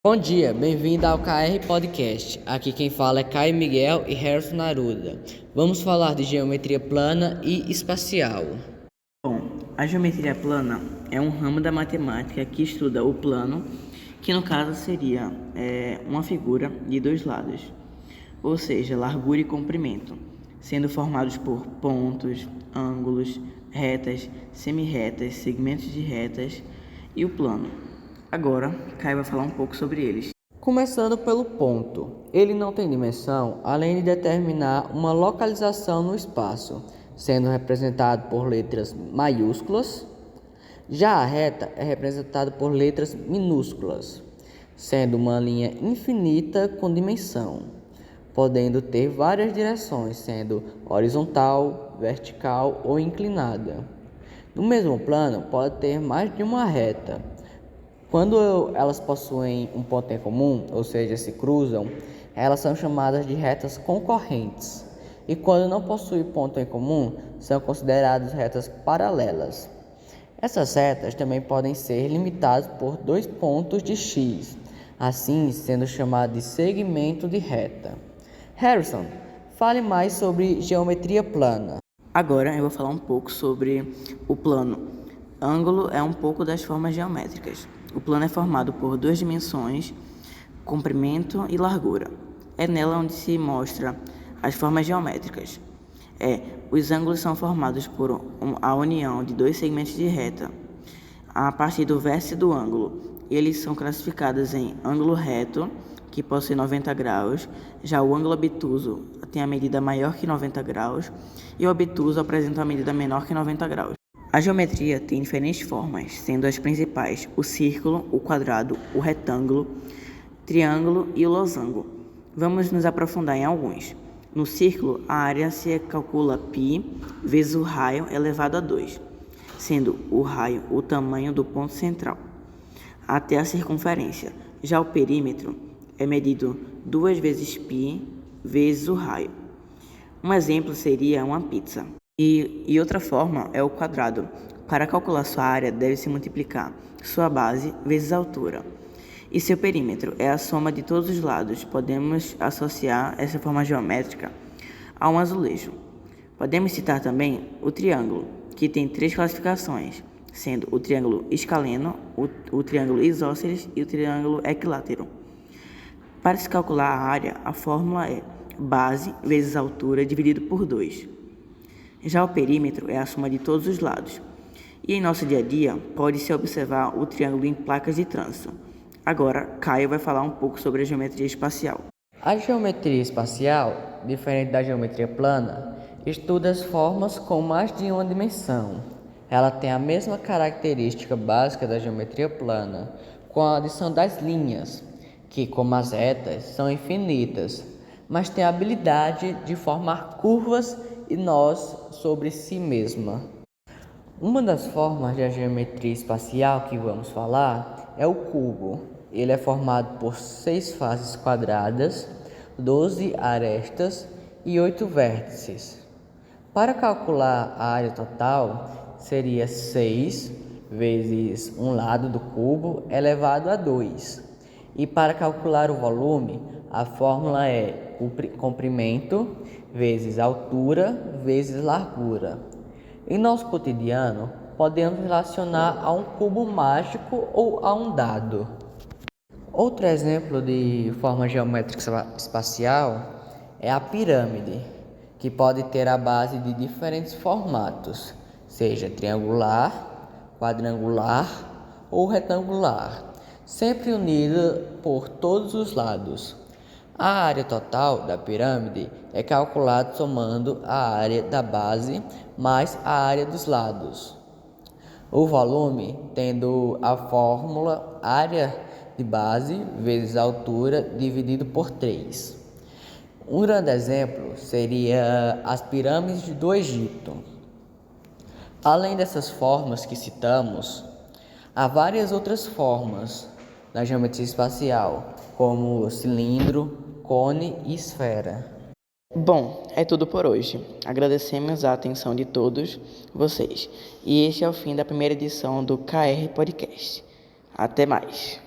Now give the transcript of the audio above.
Bom dia, bem-vindo ao KR Podcast. Aqui quem fala é Caio Miguel e Harrison Naruda. Vamos falar de geometria plana e espacial. Bom, a geometria plana é um ramo da matemática que estuda o plano, que no caso seria uma figura de dois lados, ou seja, largura e comprimento, sendo formados por pontos, ângulos, retas, semirretas, segmentos de retas e o plano. Agora, Caio vai falar um pouco sobre eles. Começando pelo ponto, ele não tem dimensão além de determinar uma localização no espaço, sendo representado por letras maiúsculas. Já a reta é representada por letras minúsculas, sendo uma linha infinita com dimensão, podendo ter várias direções, sendo horizontal, vertical ou inclinada. No mesmo plano, pode ter mais de uma reta. Quando elas possuem um ponto em comum, ou seja, se cruzam, elas são chamadas de retas concorrentes. E quando não possuem ponto em comum, são consideradas retas paralelas. Essas retas também podem ser limitadas por dois pontos de x, assim sendo chamado de segmento de reta. Harrison, fale mais sobre geometria plana. Agora eu vou falar um pouco sobre o plano. Ângulo é um pouco das formas geométricas. O plano é formado por duas dimensões, comprimento e largura. É nela onde se mostra as formas geométricas. Os ângulos são formados por a união de dois segmentos de reta a partir do vértice do ângulo. Eles são classificados em ângulo reto, que possui 90 graus, já o ângulo obtuso tem a medida maior que 90 graus e o obtuso apresenta a medida menor que 90 graus. A geometria tem diferentes formas, sendo as principais o círculo, o quadrado, o retângulo, triângulo e o losango. Vamos nos aprofundar em alguns. No círculo, a área se calcula π vezes o raio elevado a 2, sendo o raio o tamanho do ponto central, até a circunferência. Já o perímetro é medido 2 vezes π vezes o raio. Um exemplo seria uma pizza. E outra forma é o quadrado. Para calcular sua área, deve-se multiplicar sua base vezes a altura. E seu perímetro é a soma de todos os lados. Podemos associar essa forma geométrica a um azulejo. Podemos citar também o triângulo, que tem 3 classificações, sendo o triângulo escaleno, o triângulo isósceles e o triângulo equilátero. Para se calcular a área, a fórmula é base vezes altura dividido por 2. Já o perímetro é a soma de todos os lados. E em nosso dia a dia, pode-se observar o triângulo em placas de trânsito. Agora, Caio vai falar um pouco sobre a geometria espacial. A geometria espacial, diferente da geometria plana, estuda as formas com mais de uma dimensão. Ela tem a mesma característica básica da geometria plana, com a adição das linhas, que, como as retas, são infinitas, mas tem a habilidade de formar curvas e nós sobre si mesma. Uma das formas da geometria espacial que vamos falar é o cubo. Ele é formado por 6 faces quadradas, 12 arestas e 8 vértices. Para calcular a área total, seria 6 vezes um lado do cubo elevado a 2. E para calcular o volume, a fórmula é comprimento vezes altura vezes largura. Em nosso cotidiano, podemos relacionar a um cubo mágico ou a um dado. Outro exemplo de forma geométrica espacial é a pirâmide, que pode ter a base de diferentes formatos, seja triangular, quadrangular ou retangular, sempre unida por todos os lados. A área total da pirâmide é calculada somando a área da base mais a área dos lados. O volume tendo a fórmula área de base vezes a altura dividido por 3. Um grande exemplo seria as pirâmides do Egito. Além dessas formas que citamos, há várias outras formas na geometria espacial, como cilindro, cone e esfera. Bom, é tudo por hoje. Agradecemos a atenção de todos vocês. E este é o fim da primeira edição do KR Podcast. Até mais.